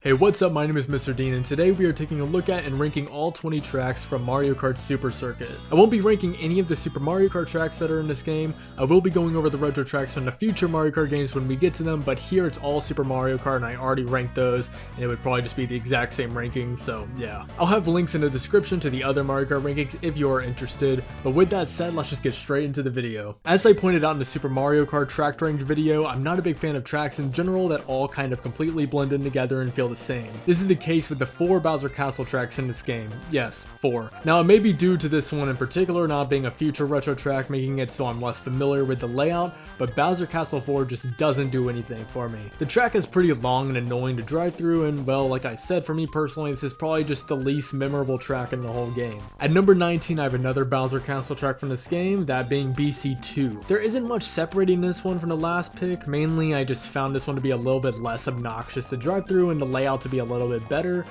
Hey, what's up? My name is Mr. Dean, and today we are taking a look at and ranking all 20 tracks from Mario Kart Super Circuit. I won't be ranking any of the Super Mario Kart tracks that are in this game. I will be going over the retro tracks from the future Mario Kart games when we get to them, but here it's all Super Mario Kart and I already ranked those, and it would probably just be the exact same ranking, so yeah. I'll have links in the description to the other Mario Kart rankings if you are interested, but with that said, let's just get straight into the video. As I pointed out in the Super Mario Kart track ranked video, I'm not a big fan of tracks in general that all kind of completely blend in together and feel the same. This is the case with the 4 Bowser Castle tracks in this game. Yes, 4. Now it may be due to this one in particular not being a future retro track, making it so I'm less familiar with the layout, but Bowser Castle 4 just doesn't do anything for me. The track is pretty long and annoying to drive through, and well, like I said, for me personally, this is probably just the least memorable track in the whole game. At number 19, I have another Bowser Castle track from this game, that being BC2. There isn't much separating this one from the last pick. Mainly I just found this one to be a little bit less obnoxious to drive through and the layout to be a little bit better,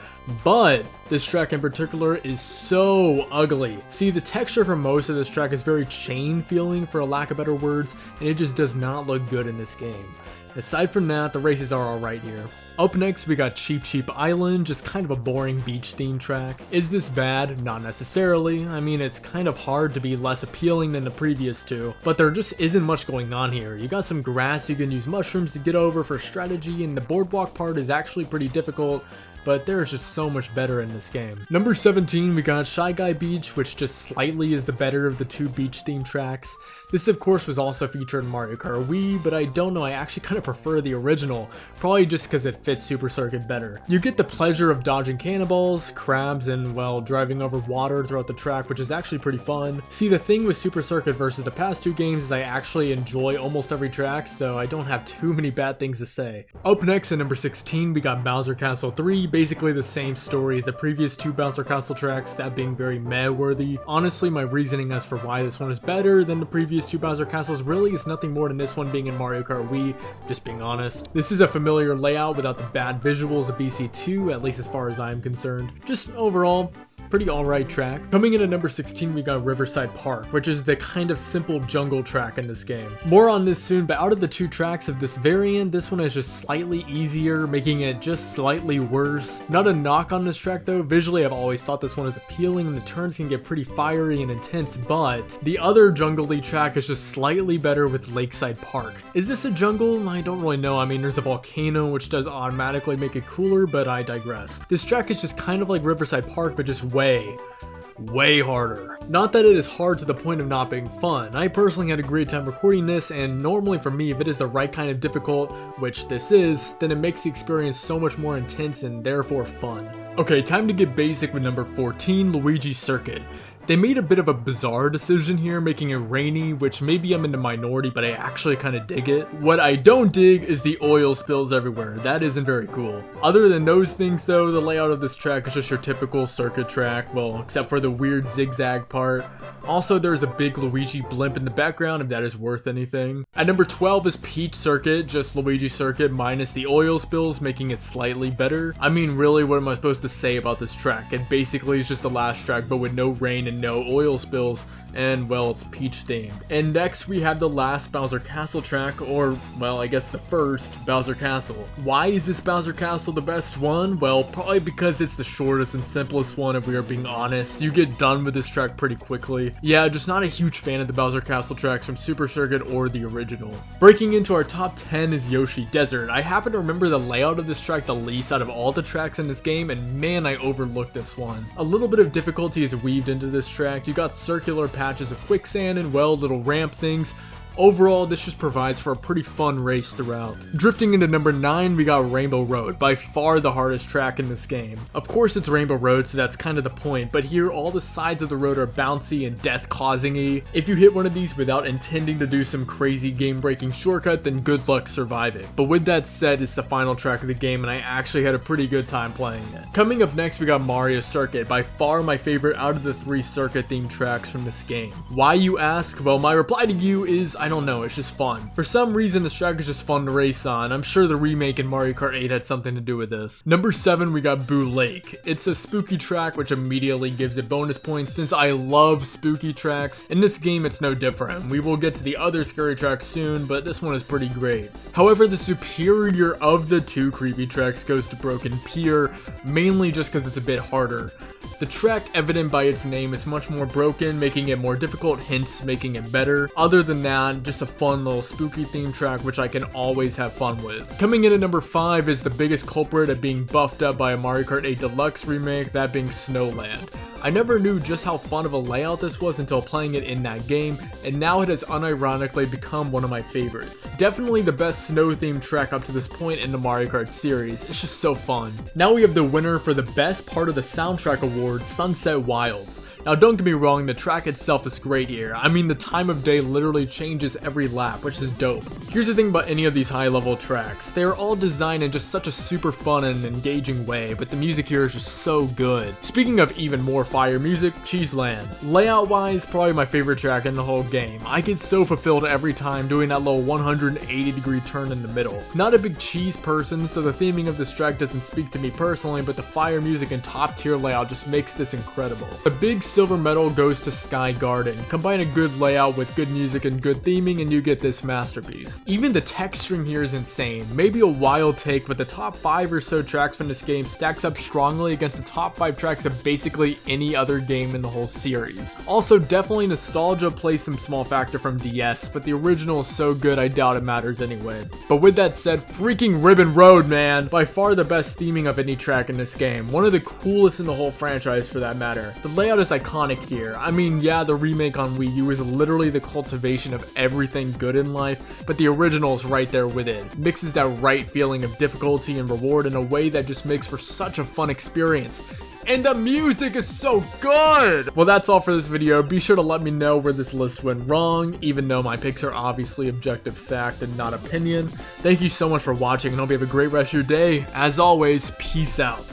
but this track in particular is so ugly. See, the texture for most of this track is very chain feeling, for a lack of better words, and it just does not look good in this game. Aside from that, the races are alright here. Up next, we got Cheap Cheap Island, just kind of a boring beach theme track. Is this bad? Not necessarily. I mean, it's kind of hard to be less appealing than the previous two, but there just isn't much going on here. You got some grass you can use mushrooms to get over for strategy, and the boardwalk part is actually pretty difficult, but there's just so much better in this game. Number 17, we got Shy Guy Beach, which just slightly is the better of the 2 beach theme tracks. This of course was also featured in Mario Kart Wii, but I don't know, I actually kind of prefer the original, probably just because it fits Super Circuit better. You get the pleasure of dodging cannonballs, crabs, and well, driving over water throughout the track, which is actually pretty fun. See, the thing with Super Circuit versus the past 2 games is I actually enjoy almost every track, so I don't have too many bad things to say. Up next at number 16, we got Bowser Castle 3, basically the same story as the previous 2 Bowser Castle tracks, that being very meh-worthy. Honestly, my reasoning as for why this one is better than the previous 2 Bowser Castles really is nothing more than this one being in Mario Kart Wii, just being honest. This is a familiar layout without the bad visuals of BC2, at least as far as I'm concerned. Just overall, pretty alright track. Coming in at number 16, we got Riverside Park, which is the kind of simple jungle track in this game. More on this soon, but out of the 2 tracks of this variant, this one is just slightly easier, making it just slightly worse. Not a knock on this track though, visually I've always thought this one is appealing and the turns can get pretty fiery and intense, but the other jungle-y track is just slightly better with Lakeside Park. Is this a jungle? I don't really know. I mean, there's a volcano which does automatically make it cooler, but I digress. This track is just kind of like Riverside Park, but just way harder. Not that it is hard to the point of not being fun. I personally had a great time recording this, and normally for me, if it is the right kind of difficult, which this is, then it makes the experience so much more intense and therefore fun. Okay, time to get basic with number 14, Luigi Circuit. They made a bit of a bizarre decision here, making it rainy, which maybe I'm in the minority, but I actually kind of dig it. What I don't dig is the oil spills everywhere. That isn't very cool. Other than those things though, the layout of this track is just your typical circuit track, well, except for the weird zigzag part. Also, there's a big Luigi blimp in the background, if that is worth anything. At number 12 is Peach Circuit, just Luigi Circuit minus the oil spills, making it slightly better. I mean, really, what am I supposed to say about this track? It basically is just the last track, but with no rain and no oil spills, and well, it's Peach themed. And next we have the last Bowser Castle track, or well, I guess the first Bowser Castle. Why is this Bowser Castle the best one? Well, probably because it's the shortest and simplest one, if we are being honest. You get done with this track pretty quickly. Yeah, just not a huge fan of the Bowser Castle tracks from Super Circuit or the original. Breaking into our top 10 is Yoshi Desert. I happen to remember the layout of this track the least out of all the tracks in this game, and man, I overlooked this one. A little bit of difficulty is weaved into this track. You got circular patches of quicksand and well, little ramp things. Overall, this just provides for a pretty fun race throughout. Drifting into number 9, we got Rainbow Road, by far the hardest track in this game. Of course it's Rainbow Road, so that's kind of the point, but here all the sides of the road are bouncy and death-causing-y. If you hit one of these without intending to do some crazy game-breaking shortcut, then good luck surviving. But with that said, it's the final track of the game, and I actually had a pretty good time playing it. Coming up next, we got Mario Circuit, by far my favorite out of the 3 circuit-themed tracks from this game. Why, you ask? Well, my reply to you is I I don't know, it's just fun. For some reason, this track is just fun to race on. I'm sure the remake in Mario Kart 8 had something to do with this. Number 7, we got Boo Lake. It's a spooky track, which immediately gives it bonus points since I love spooky tracks. In this game, it's no different. We will get to the other scary tracks soon, but this one is pretty great. However, the superior of the two creepy tracks goes to Broken Pier, mainly just because it's a bit harder. The track, evident by its name, is much more broken, making it more difficult, hence making it better. Other than that, just a fun little spooky theme track which I can always have fun with. Coming in at number 5 is the biggest culprit of being buffed up by a Mario Kart 8 Deluxe remake, that being Snowland. I never knew just how fun of a layout this was until playing it in that game, and now it has unironically become one of my favorites. Definitely the best snow themed track up to this point in the Mario Kart series, it's just so fun. Now we have the winner for the best part of the soundtrack award, Sunset Wilds. Now don't get me wrong, the track itself is great here. I mean, the time of day literally changes every lap, which is dope. Here's the thing about any of these high level tracks, they are all designed in just such a super fun and engaging way, but the music here is just so good. Speaking of even more fire music, Cheeseland. Layout wise, probably my favorite track in the whole game. I get so fulfilled every time doing that little 180-degree turn in the middle. Not a big cheese person, so the theming of this track doesn't speak to me personally, but the fire music and top tier layout just makes this incredible. The big silver medal goes to Sky Garden. Combine a good layout with good music and good theming and you get this masterpiece. Even the texturing here is insane. Maybe a wild take, but the top 5 or so tracks from this game stacks up strongly against the top 5 tracks of basically any other game in the whole series. Also, definitely nostalgia plays some small factor from DS, but the original is so good I doubt it matters anyway. But with that said, freaking Ribbon Road, man! By far the best theming of any track in this game. One of the coolest in the whole franchise for that matter. The layout is iconic here. I mean, yeah, the remake on Wii U is literally the cultivation of everything good in life, but the original is right there with it. Mixes that right feeling of difficulty and reward in a way that just makes for such a fun experience. And the music is so good! Well, that's all for this video. Be sure to let me know where this list went wrong, even though my picks are obviously objective fact and not opinion. Thank you so much for watching, and hope you have a great rest of your day. As always, peace out.